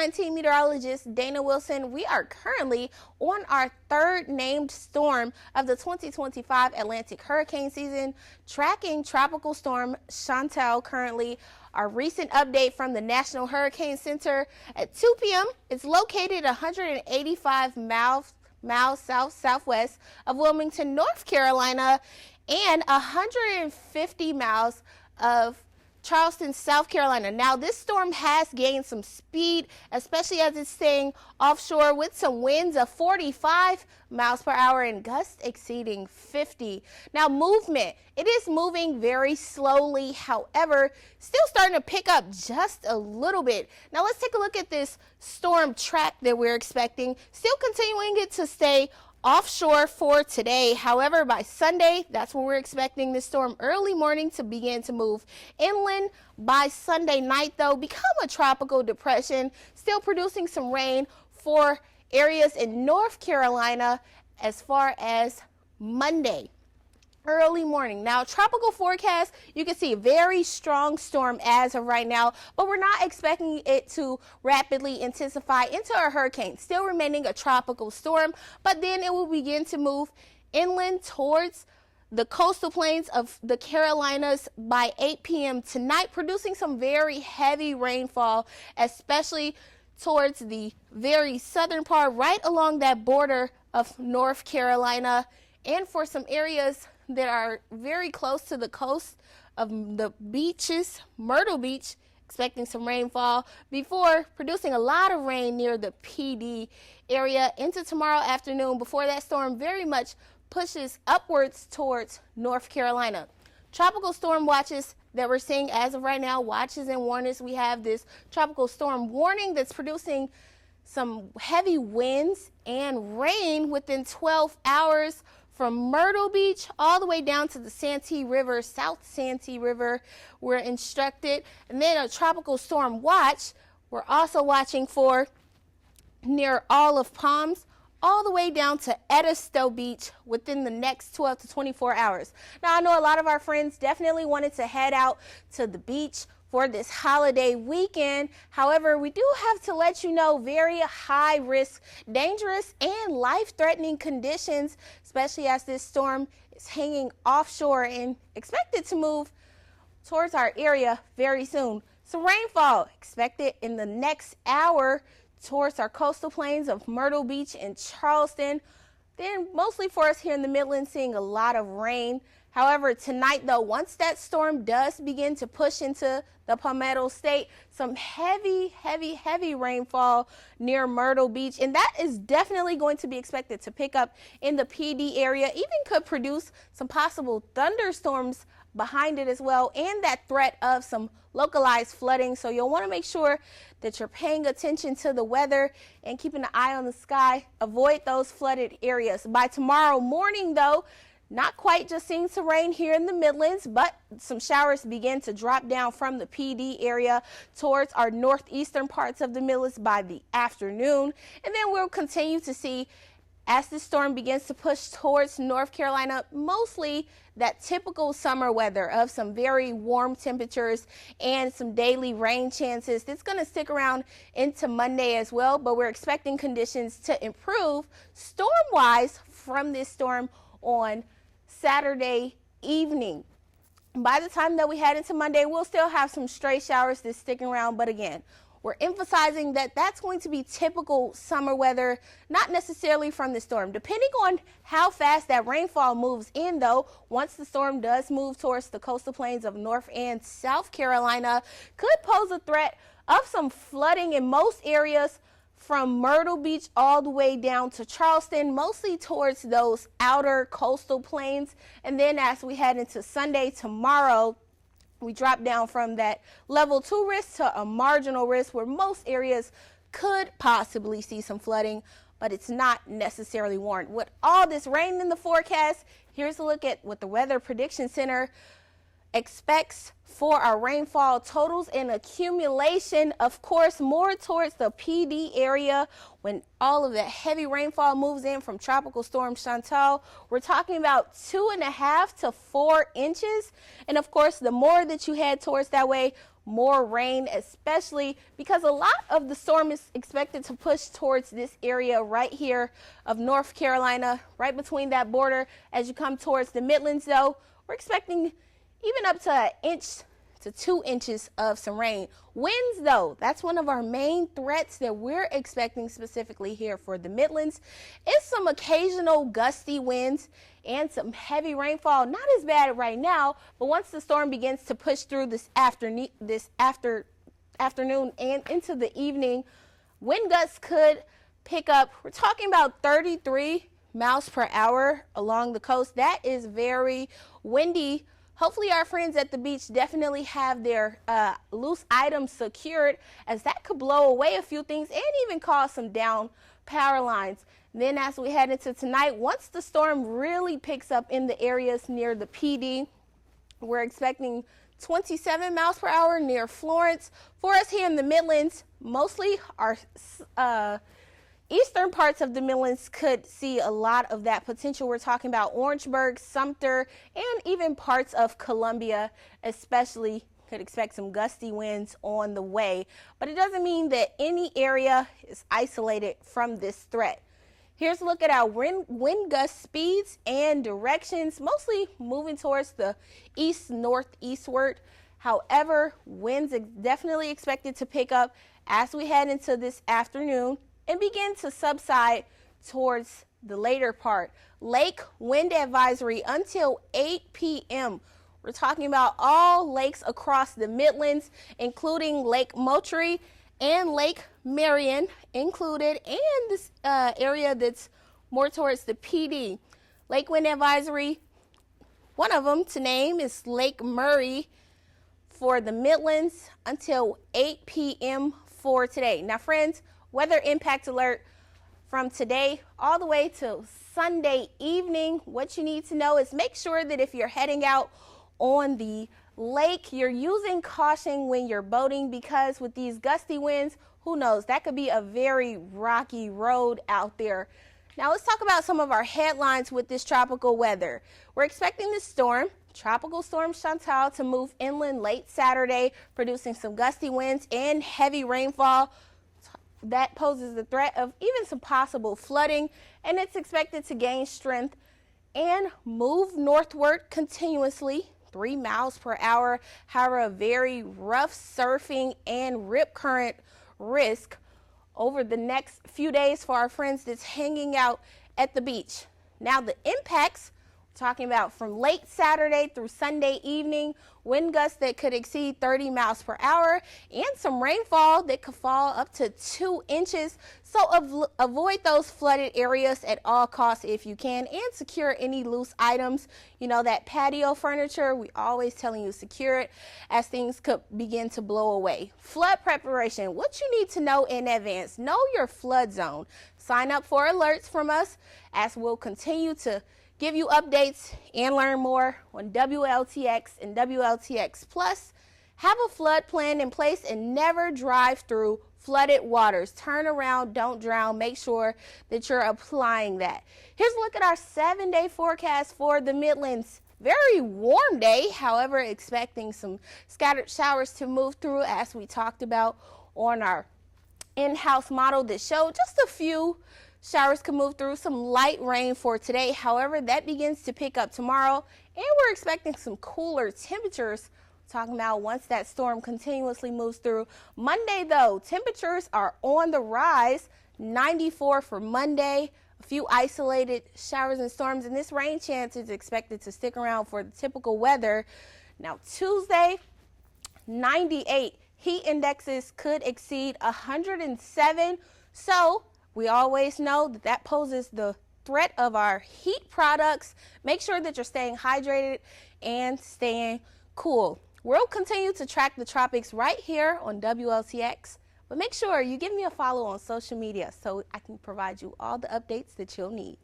Skyline team meteorologist Dana Wilson. We are currently on our third named storm of the 2025 Atlantic hurricane season, tracking Tropical Storm Chantal currently. Our recent update from the National Hurricane Center at 2 p.m. It's located 185 miles southwest of Wilmington, North Carolina, and 150 miles of Charleston, South Carolina. Now, this storm has gained some speed, especially as it's staying offshore with some winds of 45 miles per hour and gusts exceeding 50. Now, movement, it is moving very slowly. However, still starting to pick up just a little bit. Now, let's take a look at this storm track that we're expecting. Still continuing it to stay offshore for today. However, by Sunday, that's when we're expecting this storm early morning to begin to move inland. By Sunday night, though, become a tropical depression, still producing some rain for areas in North Carolina as far as Monday. Early morning. Now, tropical forecast, you can see a very strong storm as of right now, but we're not expecting it to rapidly intensify into a hurricane. Still remaining a tropical storm, but then it will begin to move inland towards the coastal plains of the Carolinas by 8 p.m. tonight, producing some very heavy rainfall, especially towards the very southern part, right along that border of North Carolina, and for some areas that are very close to the coast of the beaches. Myrtle Beach, expecting some rainfall before producing a lot of rain near the Pee Dee area into tomorrow afternoon before that storm very much pushes upwards towards North Carolina. Tropical storm watches that we're seeing as of right now, watches and warnings. We have this tropical storm warning that's producing some heavy winds and rain within 12 hours from Myrtle Beach all the way down to the Santee River, South Santee River, we're instructed. And then a tropical storm watch we're also watching for near Olive Palms, all the way down to Edisto Beach within the next 12 to 24 hours. Now, I know a lot of our friends definitely wanted to head out to the beach for this holiday weekend. However, we do have to let you know very high risk, dangerous, and life-threatening conditions, especially as this storm is hanging offshore and expected to move towards our area very soon. Some rainfall expected in the next hour towards our coastal plains of Myrtle Beach and Charleston. Then mostly for us here in the Midlands, seeing a lot of rain. However, tonight, though, once that storm does begin to push into the Palmetto State, some heavy rainfall near Myrtle Beach, and that is definitely going to be expected to pick up in the Pee Dee area, even could produce some possible thunderstorms behind it as well, and that threat of some localized flooding. So you'll want to make sure that you're paying attention to the weather and keeping an eye on the sky. Avoid those flooded areas. By tomorrow morning, though, not quite just seeing some rain here in the Midlands, but some showers begin to drop down from the Pee Dee area towards our northeastern parts of the Midlands by the afternoon. And then we'll continue to see, as the storm begins to push towards North Carolina, mostly that typical summer weather of some very warm temperatures and some daily rain chances. It's going to stick around into Monday as well, but we're expecting conditions to improve storm-wise from this storm on Saturday evening. By the time that we head into Monday, we'll still have some stray showers that's sticking around, but again, we're emphasizing that that's going to be typical summer weather, not necessarily from the storm. Depending on how fast that rainfall moves in, though, once the storm does move towards the coastal plains of North and South Carolina, could pose a threat of some flooding in most areas from Myrtle Beach all the way down to Charleston, mostly towards those outer coastal plains. And then as we head into Sunday, tomorrow, we drop down from that level 2 risk to a marginal risk where most areas could possibly see some flooding, but it's not necessarily warranted. With all this rain in the forecast, here's a look at what the Weather Prediction Center expects for our rainfall totals and accumulation, of course, more towards the Pee Dee area when all of that heavy rainfall moves in from Tropical Storm Chantal. We're talking about 2.5 to 4 inches. And of course, the more that you head towards that way, more rain, especially because a lot of the storm is expected to push towards this area right here of North Carolina, right between that border. As you come towards the Midlands, though, we're expecting even up to 1 inch to 2 inches of some rain. Winds, though, that's one of our main threats that we're expecting specifically here for the Midlands. It's some occasional gusty winds and some heavy rainfall. Not as bad right now, but once the storm begins to push through this afternoon and into the evening, wind gusts could pick up. We're talking about 33 miles per hour along the coast. That is very windy. Hopefully our friends at the beach definitely have their loose items secured, as that could blow away a few things and even cause some down power lines. Then as we head into tonight, once the storm really picks up in the areas near the Pee Dee, we're expecting 27 miles per hour near Florence. For us here in the Midlands, mostly our eastern parts of the Midlands could see a lot of that potential. We're talking about Orangeburg, Sumter, and even parts of Columbia, especially could expect some gusty winds on the way. But it doesn't mean that any area is isolated from this threat. Here's a look at our wind gust speeds and directions, mostly moving towards the east-northeastward. However, winds are definitely expected to pick up as we head into this afternoon and begin to subside towards the later part. Lake wind advisory until 8 p.m. We're talking about all lakes across the Midlands, including Lake Moultrie and Lake Marion included, and this area that's more towards the Pee Dee. Lake wind advisory, one of them to name is Lake Murray for the Midlands until 8 p.m. for today. Now, friends, weather impact alert from today all the way till Sunday evening. What you need to know is make sure that if you're heading out on the lake, you're using caution when you're boating, because with these gusty winds, who knows, that could be a very rocky road out there. Now let's talk about some of our headlines with this tropical weather. We're expecting this storm, Tropical Storm Chantal, to move inland late Saturday, producing some gusty winds and heavy rainfall. That poses the threat of even some possible flooding, and it's expected to gain strength and move northward continuously, 3 miles per hour. However, a very rough surfing and rip current risk over the next few days for our friends that's hanging out at the beach. Now, the impacts, talking about from late Saturday through Sunday evening, wind gusts that could exceed 30 miles per hour and some rainfall that could fall up to 2 inches. So avoid those flooded areas at all costs if you can, and secure any loose items. You know, that patio furniture, we always telling you secure it, as things could begin to blow away. Flood preparation, what you need to know in advance. Know your flood zone. Sign up for alerts from us, as we'll continue to give you updates and learn more on WLTX and WLTX Plus. Have a flood plan in place and never drive through flooded waters. Turn around, don't drown. Make sure that you're applying that. Here's a look at our 7-day forecast for the Midlands. Very warm day, however, expecting some scattered showers to move through, as we talked about on our in-house model that showed just a few showers can move through, some light rain for today. However, that begins to pick up tomorrow, and we're expecting some cooler temperatures. Talking about once that storm continuously moves through. Monday, though, temperatures are on the rise. 94 for Monday. A few isolated showers and storms, and this rain chance is expected to stick around for the typical weather. Now, Tuesday, 98. Heat indexes could exceed 107. So we always know that that poses the threat of our heat products. Make sure that you're staying hydrated and staying cool. We'll continue to track the tropics right here on WLTX, but make sure you give me a follow on social media so I can provide you all the updates that you'll need.